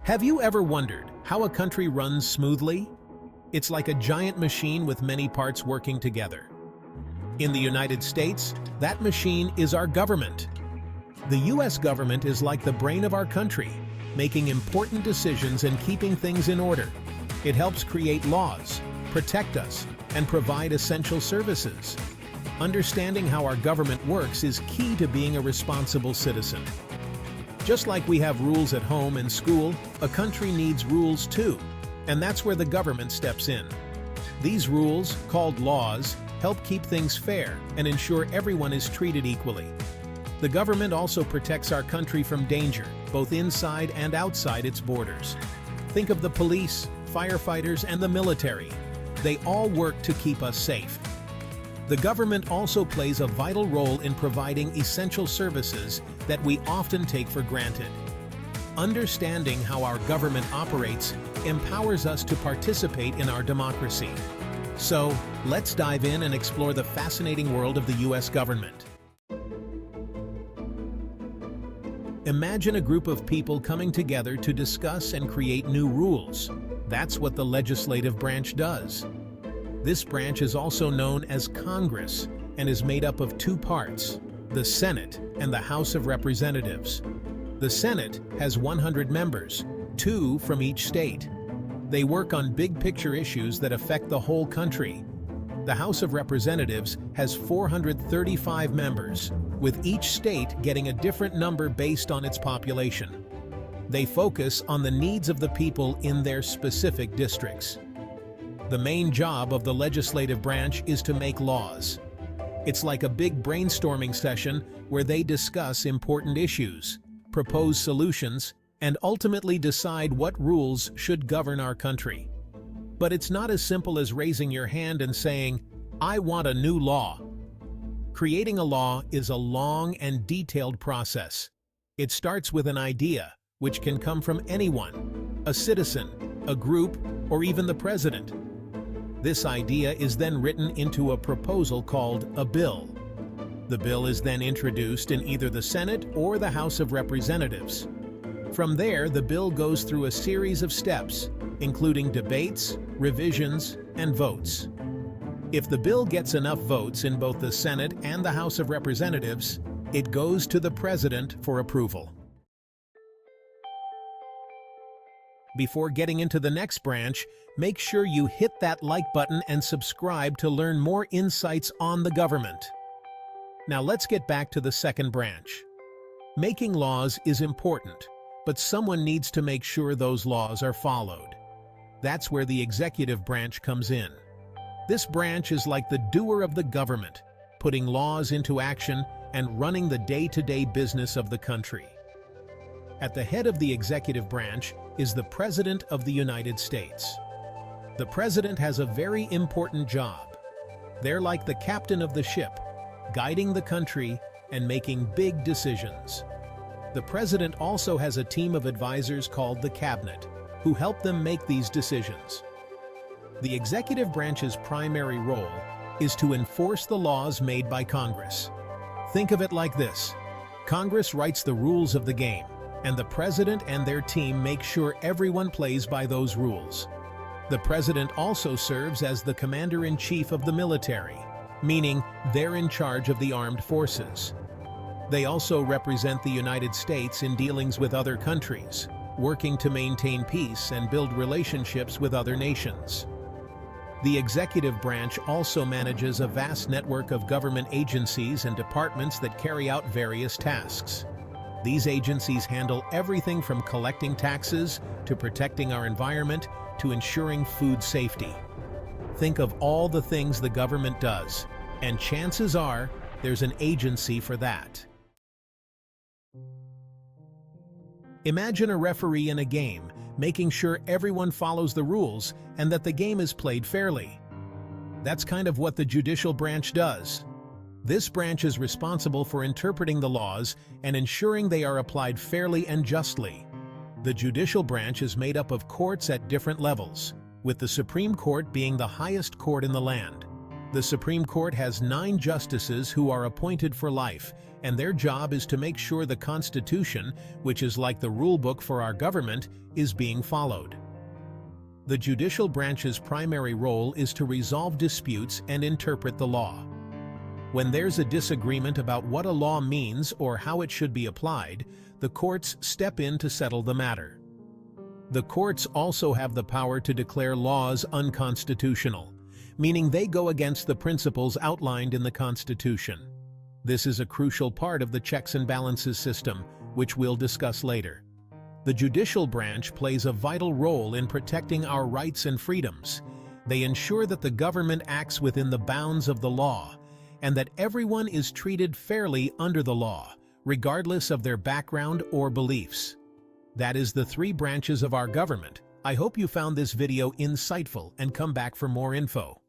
Have you ever wondered how a country runs smoothly? It's like a giant machine with many parts working together. In the United States, that machine is our government. The U.S. government is like the brain of our country, making important decisions and keeping things in order. It helps create laws, protect us, and provide essential services. Understanding how our government works is key to being a responsible citizen. Just like we have rules at home and school, a country needs rules too, and that's where the government steps in. These rules, called laws, help keep things fair and ensure everyone is treated equally. The government also protects our country from danger, both inside and outside its borders. Think of the police, firefighters, and the military. They all work to keep us safe. The government also plays a vital role in providing essential services that we often take for granted. Understanding how our government operates empowers us to participate in our democracy. So, let's dive in and explore the fascinating world of the U.S. government. Imagine a group of people coming together to discuss and create new rules. That's what the legislative branch does. This branch is also known as Congress and is made up of two parts, the Senate and the House of Representatives. The Senate has 100 members, 2 from each state. They work on big-picture issues that affect the whole country. The House of Representatives has 435 members, with each state getting a different number based on its population. They focus on the needs of the people in their specific districts. The main job of the legislative branch is to make laws. It's like a big brainstorming session where they discuss important issues, propose solutions, and ultimately decide what rules should govern our country. But it's not as simple as raising your hand and saying, "I want a new law." Creating a law is a long and detailed process. It starts with an idea, which can come from anyone, a citizen, a group, or even the president. This idea is then written into a proposal called a bill. The bill is then introduced in either the Senate or the House of Representatives. From there, the bill goes through a series of steps, including debates, revisions, and votes. If the bill gets enough votes in both the Senate and the House of Representatives, it goes to the President for approval. Before getting into the next branch, make sure you hit that like button and subscribe to learn more insights on the government. Now let's get back to the second branch. Making laws is important, but someone needs to make sure those laws are followed. That's where the executive branch comes in. This branch is like the doer of the government, putting laws into action and running the day-to-day business of the country. At the head of the executive branch is the President of the United States. The President has a very important job. They're like the captain of the ship, guiding the country and making big decisions. The President also has a team of advisors called the Cabinet, who help them make these decisions. The executive branch's primary role is to enforce the laws made by Congress. Think of it like this: Congress writes the rules of the game, and the President and their team make sure everyone plays by those rules. The President also serves as the Commander-in-Chief of the military, meaning they're in charge of the armed forces. They also represent the United States in dealings with other countries, working to maintain peace and build relationships with other nations. The executive branch also manages a vast network of government agencies and departments that carry out various tasks. These agencies handle everything from collecting taxes to protecting our environment to ensuring food safety. Think of all the things the government does, and chances are there's an agency for that. Imagine a referee in a game, making sure everyone follows the rules and that the game is played fairly. That's kind of what the judicial branch does. This branch is responsible for interpreting the laws and ensuring they are applied fairly and justly. The judicial branch is made up of courts at different levels, with the Supreme Court being the highest court in the land. The Supreme Court has 9 justices who are appointed for life, and their job is to make sure the Constitution, which is like the rule book for our government, is being followed. The judicial branch's primary role is to resolve disputes and interpret the law. When there's a disagreement about what a law means or how it should be applied, the courts step in to settle the matter. The courts also have the power to declare laws unconstitutional, meaning they go against the principles outlined in the Constitution. This is a crucial part of the checks and balances system, which we'll discuss later. The judicial branch plays a vital role in protecting our rights and freedoms. They ensure that the government acts within the bounds of the law, and that everyone is treated fairly under the law, regardless of their background or beliefs. That is the 3 branches of our government. I hope you found this video insightful and come back for more info.